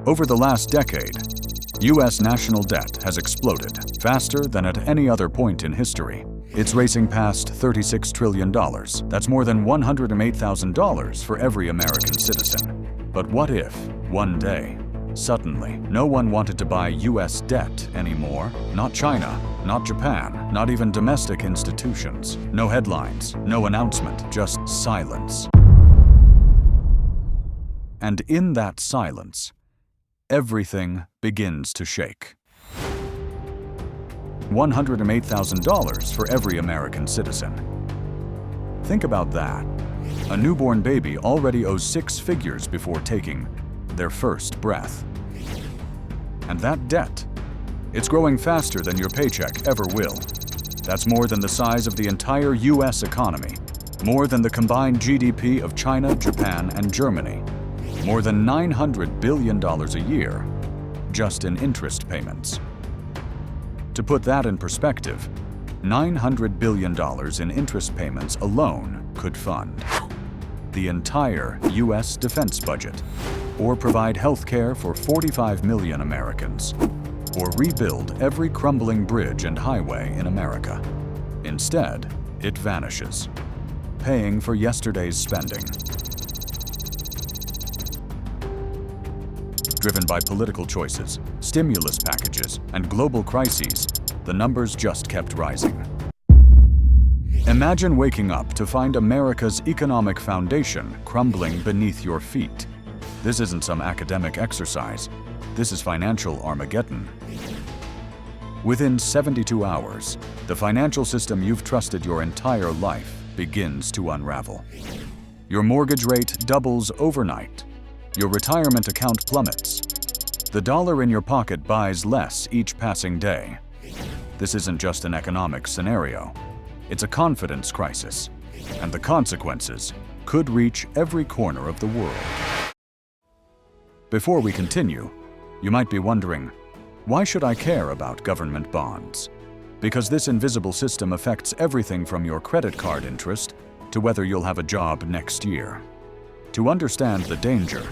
Over the last decade, U.S. national debt has exploded faster than at any other point in history. It's racing past $36 trillion. That's more than $108,000 for every American citizen. But what if, one day, suddenly, no one wanted to buy U.S. debt anymore? Not China, not Japan, not even domestic institutions. No headlines, no announcement, just silence. And in that silence, everything begins to shake. $108,000 for every American citizen. Think about that. A newborn baby already owes 6 figures before taking their first breath. And that debt, it's growing faster than your paycheck ever will. That's more than the size of the entire U.S. economy, more than the combined GDP of China, Japan, and Germany, more than $900 billion a year, just in interest payments. To put that in perspective, $900 billion in interest payments alone could fund the entire U.S. defense budget, or provide health care for 45 million Americans, or rebuild every crumbling bridge and highway in America. Instead, it vanishes, paying for yesterday's spending. Driven by political choices, stimulus packages, and global crises, the numbers just kept rising. Imagine waking up to find America's economic foundation crumbling beneath your feet. This isn't some academic exercise. This is financial Armageddon. Within 72 hours, the financial system you've trusted your entire life begins to unravel. Your mortgage rate doubles overnight. Your retirement account plummets. The dollar in your pocket buys less each passing day. This isn't just an economic scenario. It's a confidence crisis, and the consequences could reach every corner of the world. Before we continue, you might be wondering, why should I care about government bonds? Because this invisible system affects everything from your credit card interest to whether you'll have a job next year. To understand the danger,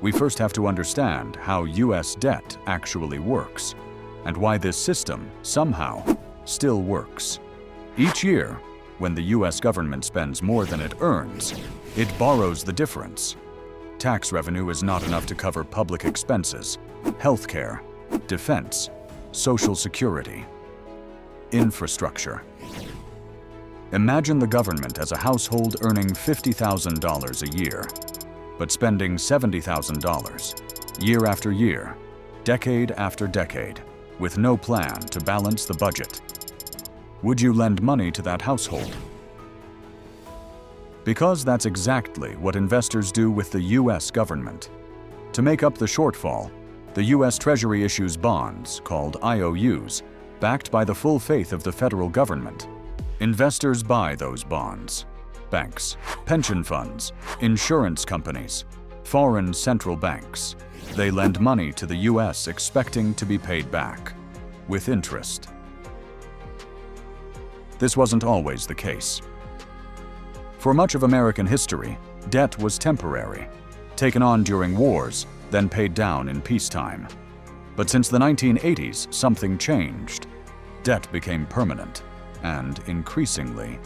we first have to understand how U.S. debt actually works, and why this system, somehow, still works. Each year, when the U.S. government spends more than it earns, it borrows the difference. Tax revenue is not enough to cover public expenses, healthcare, defense, Social Security, infrastructure. Imagine the government as a household earning $50,000 a year, but spending $70,000 year after year, decade after decade, with no plan to balance the budget. Would you lend money to that household? Because that's exactly what investors do with the U.S. government. To make up the shortfall, the U.S. Treasury issues bonds, called IOUs, backed by the full faith of the federal government. Investors buy those bonds. Banks, pension funds, insurance companies, foreign central banks. They lend money to the U.S. expecting to be paid back, with interest. This wasn't always the case. For much of American history, debt was temporary, taken on during wars, then paid down in peacetime. But since the 1980s, something changed. Debt became permanent and increasingly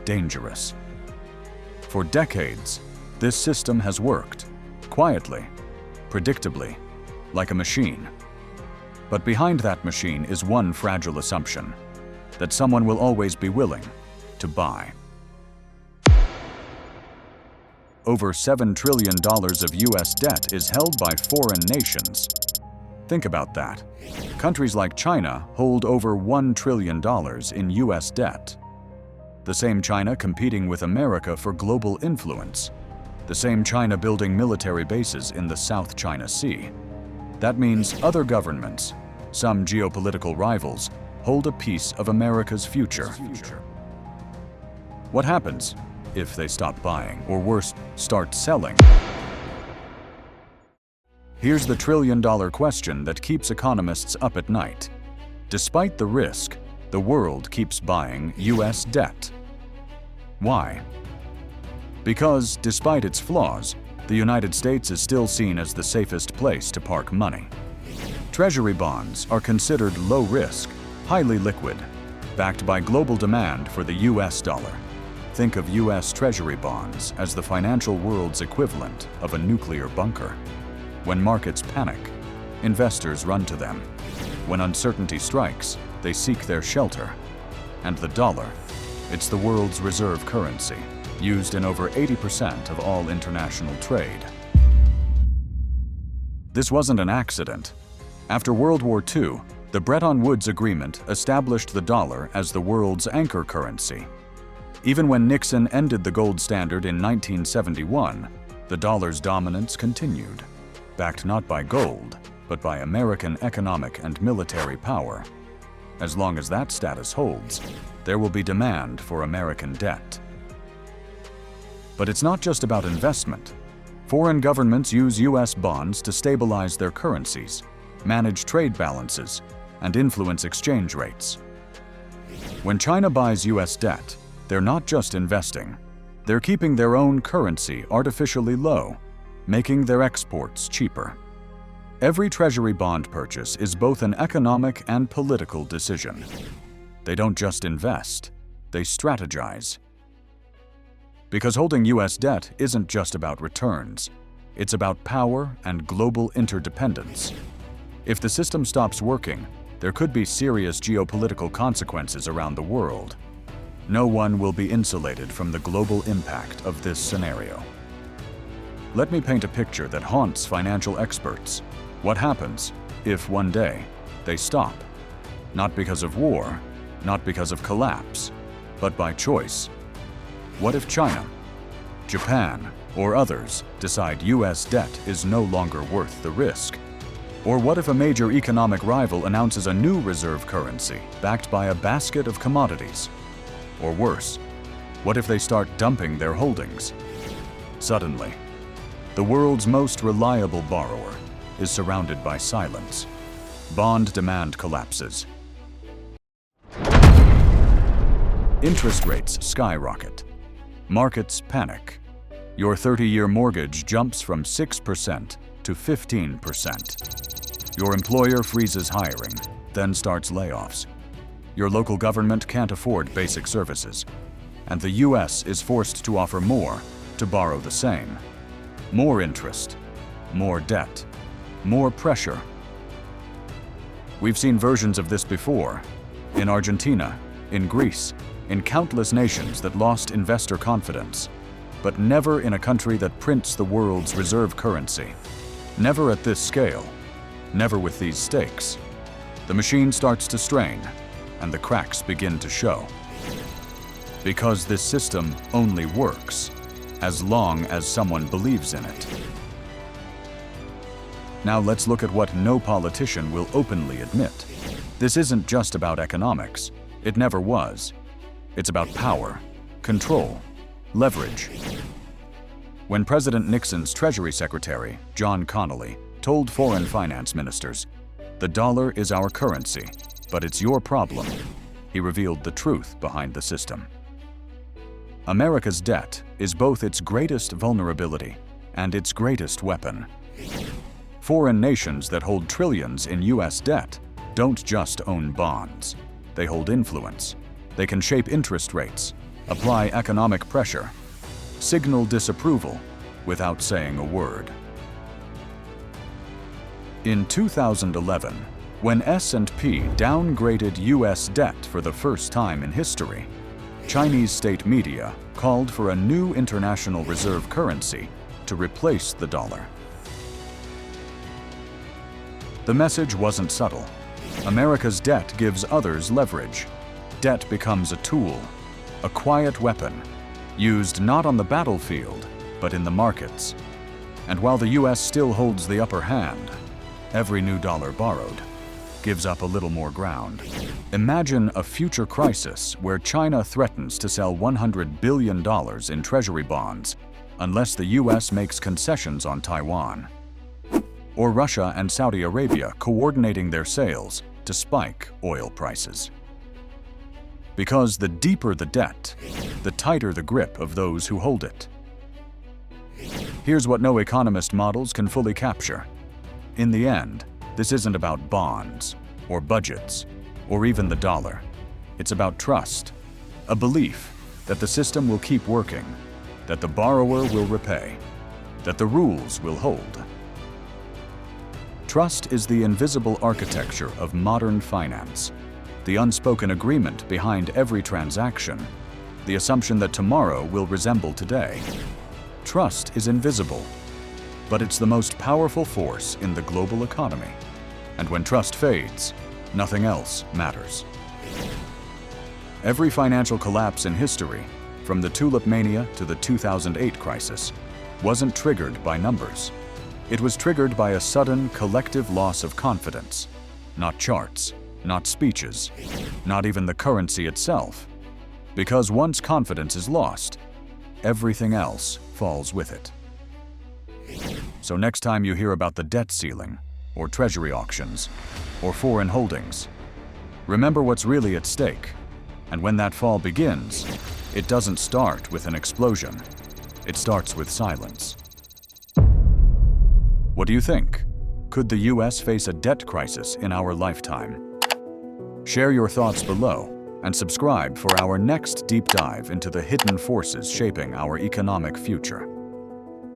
dangerous. For decades, this system has worked, quietly, predictably, like a machine. But behind that machine is one fragile assumption, that someone will always be willing to buy. Over $7 trillion of U.S. debt is held by foreign nations. Think about that. Countries like China hold over $1 trillion in U.S. debt. The same China competing with America for global influence. The same China building military bases in the South China Sea. That means other governments, some geopolitical rivals, hold a piece of America's future. What happens if they stop buying, or worse, start selling? Here's the trillion-dollar question that keeps economists up at night. Despite the risk, the world keeps buying U.S. debt. Why? Because, despite its flaws, the United States is still seen as the safest place to park money. Treasury bonds are considered low risk, highly liquid, backed by global demand for the US dollar. Think of US Treasury bonds as the financial world's equivalent of a nuclear bunker. When markets panic, investors run to them. When uncertainty strikes, they seek their shelter. And the dollar, it's the world's reserve currency, used in over 80% of all international trade. This wasn't an accident. After World War II, the Bretton Woods Agreement established the dollar as the world's anchor currency. Even when Nixon ended the gold standard in 1971, the dollar's dominance continued, backed not by gold, but by American economic and military power. As long as that status holds, there will be demand for American debt. But it's not just about investment. Foreign governments use US bonds to stabilize their currencies, manage trade balances, and influence exchange rates. When China buys US debt, they're not just investing. They're keeping their own currency artificially low, making their exports cheaper. Every Treasury bond purchase is both an economic and political decision. They don't just invest, they strategize. Because holding US debt isn't just about returns, it's about power and global interdependence. If the system stops working, there could be serious geopolitical consequences around the world. No one will be insulated from the global impact of this scenario. Let me paint a picture that haunts financial experts. What happens if one day they stop? Not because of war, not because of collapse, but by choice. What if China, Japan, or others decide US debt is no longer worth the risk? Or what if a major economic rival announces a new reserve currency backed by a basket of commodities? Or worse, what if they start dumping their holdings? Suddenly, the world's most reliable borrower is surrounded by silence. Bond demand collapses. Interest rates skyrocket. Markets panic. Your 30-year mortgage jumps from 6% to 15%. Your employer freezes hiring, then starts layoffs. Your local government can't afford basic services, and the US is forced to offer more to borrow the same. More interest, more debt, more pressure. We've seen versions of this before, in Argentina, in Greece, in countless nations that lost investor confidence, but never in a country that prints the world's reserve currency. Never at this scale, never with these stakes. The machine starts to strain, and the cracks begin to show. Because this system only works as long as someone believes in it. Now let's look at what no politician will openly admit. This isn't just about economics. It never was. It's about power, control, leverage. When President Nixon's Treasury Secretary, John Connally, told foreign finance ministers, "The dollar is our currency, but it's your problem," he revealed the truth behind the system. America's debt is both its greatest vulnerability and its greatest weapon. Foreign nations that hold trillions in US debt don't just own bonds. They hold influence. They can shape interest rates, apply economic pressure, signal disapproval without saying a word. In 2011, when S&P downgraded US debt for the first time in history, Chinese state media called for a new international reserve currency to replace the dollar. The message wasn't subtle. America's debt gives others leverage. Debt becomes a tool, a quiet weapon, used not on the battlefield, but in the markets. And while the US still holds the upper hand, every new dollar borrowed gives up a little more ground. Imagine a future crisis where China threatens to sell $100 billion in treasury bonds unless the US makes concessions on Taiwan. Or Russia and Saudi Arabia coordinating their sales to spike oil prices. Because the deeper the debt, the tighter the grip of those who hold it. Here's what no economist models can fully capture. In the end, this isn't about bonds, or budgets, or even the dollar. It's about trust, a belief that the system will keep working, that the borrower will repay, that the rules will hold. Trust is the invisible architecture of modern finance, the unspoken agreement behind every transaction, the assumption that tomorrow will resemble today. Trust is invisible, but it's the most powerful force in the global economy. And when trust fades, nothing else matters. Every financial collapse in history, from the tulip mania to the 2008 crisis, wasn't triggered by numbers. It was triggered by a sudden collective loss of confidence. Not charts, not speeches, not even the currency itself. Because once confidence is lost, everything else falls with it. So next time you hear about the debt ceiling, or Treasury auctions, or foreign holdings, remember what's really at stake. And when that fall begins, it doesn't start with an explosion. It starts with silence. What do you think? Could the US face a debt crisis in our lifetime? Share your thoughts below and subscribe for our next deep dive into the hidden forces shaping our economic future.